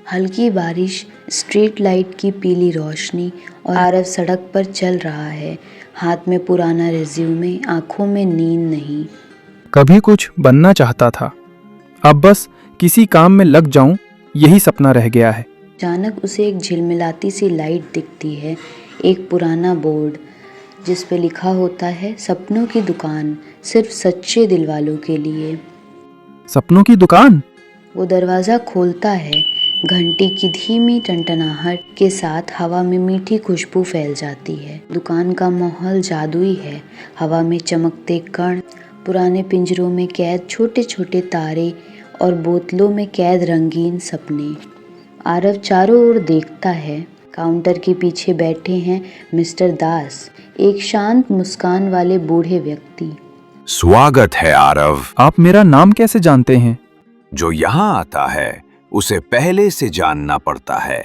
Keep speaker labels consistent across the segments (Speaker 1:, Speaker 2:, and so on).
Speaker 1: हल्की बारिश, street light की पीली रोशनी और आरव सड़क पर चल रहा है, हाथ में पुराना रिज्यूमे, आंखों में नींद नहीं।
Speaker 2: कभी कुछ बनना चाहता था, अब बस किसी काम में लग जाऊं, यही सपना रह गया है।
Speaker 1: अचानक उसे एक झिलमिलाती सी लाइट दिखती है, एक पुराना बोर्ड जिस पे लिखा होता है सपनों की दुकान, सिर्फ सच्चे दिल वालों के लिए।
Speaker 2: सपनों की दुकान?
Speaker 1: वो दरवाज़ा खोलता है, घंटी की धीमी टनटनाहट के साथ हवा में मीठी खुशबू फैल जाती है। दुकान का माहौल जादुई है, हवा में चमकते कण, पुराने पिंजरों में कैद छोटे छोटे तारे और बोतलों में कैद रंगीन सपने। आरव चारों ओर देखता है, काउंटर के पीछे बैठे हैं मिस्टर दास, एक शांत मुस्कान वाले बूढ़े व्यक्ति।
Speaker 3: स्वागत है आरव।
Speaker 2: आप मेरा नाम कैसे जानते हैं?
Speaker 3: जो यहाँ आता है उसे पहले से जानना पड़ता है,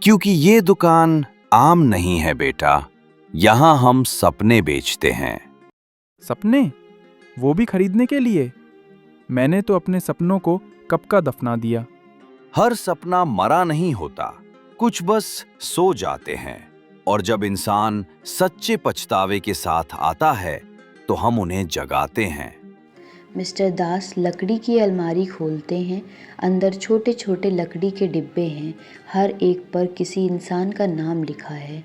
Speaker 3: क्योंकि ये दुकान आम नहीं है बेटा, यहाँ हम सपने बेचते हैं।
Speaker 2: सपने? वो भी खरीदने के लिए? मैंने तो अपने सपनों को कब का दफना दिया।
Speaker 3: हर सपना मरा नहीं होता, कुछ बस सो जाते हैं, और जब इंसान सच्चे पछतावे के साथ आता है तो हम उन्हें जगाते हैं।
Speaker 1: मिस्टर दास लकड़ी की अलमारी खोलते हैं, अंदर छोटे छोटे लकड़ी के डिब्बे हैं, हर एक पर किसी इंसान का नाम लिखा है।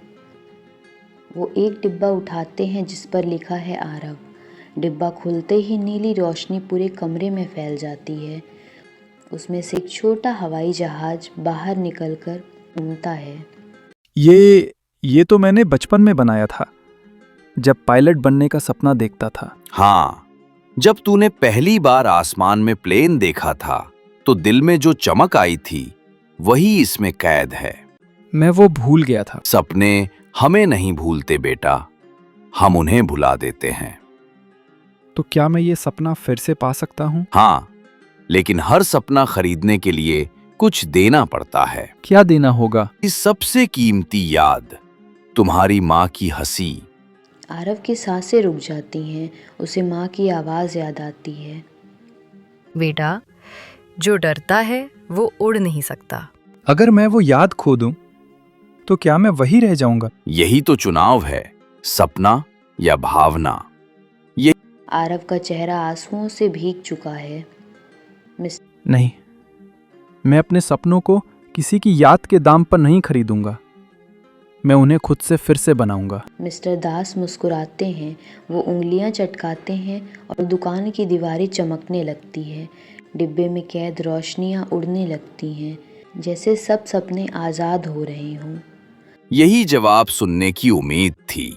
Speaker 1: वो एक डिब्बा उठाते हैं जिस पर लिखा है आरव। डिब्बा खुलते ही नीली रोशनी पूरे कमरे में फैल जाती है, उसमें से एक छोटा हवाई जहाज बाहर निकलकर उड़ता है।
Speaker 2: ये तो मैंने बचपन में बनाया था, जब पायलट बनने का सपना देखता था।
Speaker 3: हाँ, जब तूने पहली बार आसमान में प्लेन देखा था तो दिल में जो चमक आई थी वही इसमें कैद है।
Speaker 2: मैं वो भूल गया था।
Speaker 3: सपने हमें नहीं भूलते बेटा, हम उन्हें भुला देते हैं।
Speaker 2: तो क्या मैं ये सपना फिर से पा सकता हूँ?
Speaker 3: हाँ, लेकिन हर सपना खरीदने के लिए कुछ देना पड़ता है।
Speaker 2: क्या देना होगा?
Speaker 3: इस सबसे कीमती याद, तुम्हारी माँ की हंसी।
Speaker 1: आरव की सांसें रुक जाती हैं, उसे माँ की आवाज़ याद आती है।
Speaker 4: बेटा, जो डरता है वो उड़ नहीं सकता।
Speaker 2: अगर मैं वो याद खो दूं, तो क्या मैं वही रह जाऊंगा?
Speaker 3: यही तो चुनाव है, सपना या भावना।
Speaker 1: आरव का चेहरा आंसुओं से भीग चुका है।
Speaker 2: नहीं, मैं अपने सपनों को किसी की याद के दाम पर नहीं खरीदूंगा, मैं उन्हें खुद से फिर से बनाऊंगा।
Speaker 1: मिस्टर दास मुस्कुराते हैं, वो उंगलियां चटकाते हैं और दुकान की दीवारें चमकने लगती है। डिब्बे में कैद रोशनियां उड़ने लगती हैं, जैसे सब सपने आज़ाद हो रहे हों।
Speaker 3: यही जवाब सुनने की उम्मीद थी।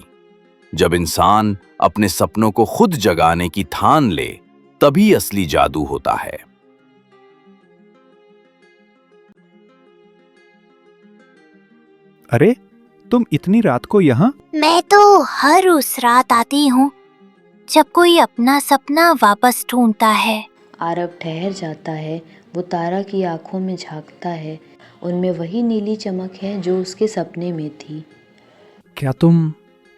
Speaker 3: जब इंसान अपने सपनों को खुद जगाने की ठान ले, तभी असली जादू होता है।
Speaker 2: अरे, तुम इतनी रात को यहाँ?
Speaker 5: मैं तो हर उस रात आती हूँ जब कोई अपना सपना वापस ढूंढता है।
Speaker 1: आरव ठहर जाता है, वो तारा की आंखों में झांकता है, उनमें वही नीली चमक है जो उसके सपने में थी।
Speaker 2: क्या तुम?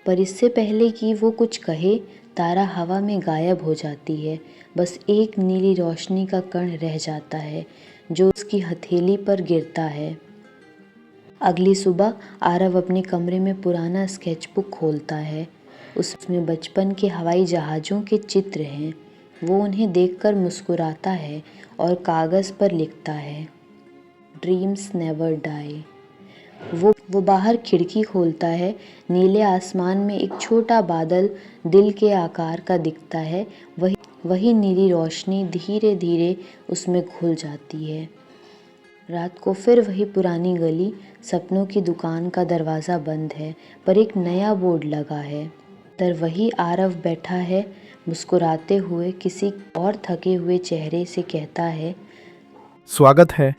Speaker 1: पर इससे पहले कि वो कुछ कहे, तारा हवा में गायब हो जाती है। बस एक नीली रोशनी का कण रह जाता है जो उसकी हथेली पर गिरता है। अगली सुबह आरव अपने कमरे में पुराना स्केचबुक खोलता है, उसमें बचपन के हवाई जहाज़ों के चित्र हैं। वो उन्हें देखकर मुस्कुराता है और कागज़ पर लिखता है, ड्रीम्स नेवर डाई। वो बाहर खिड़की खोलता है, नीले आसमान में एक छोटा बादल दिल के आकार का दिखता है। वही नीली रोशनी धीरे धीरे उसमें घुल जाती है। रात को फिर वही पुरानी गली, सपनों की दुकान का दरवाज़ा बंद है, पर एक नया बोर्ड लगा है। तर वही आरव बैठा है, मुस्कुराते हुए किसी और थके हुए चेहरे से कहता है,
Speaker 2: स्वागत है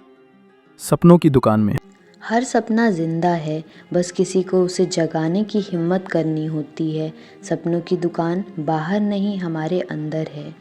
Speaker 2: सपनों की दुकान में।
Speaker 1: हर सपना जिंदा है, बस किसी को उसे जगाने की हिम्मत करनी होती है। सपनों की दुकान बाहर नहीं, हमारे अंदर है।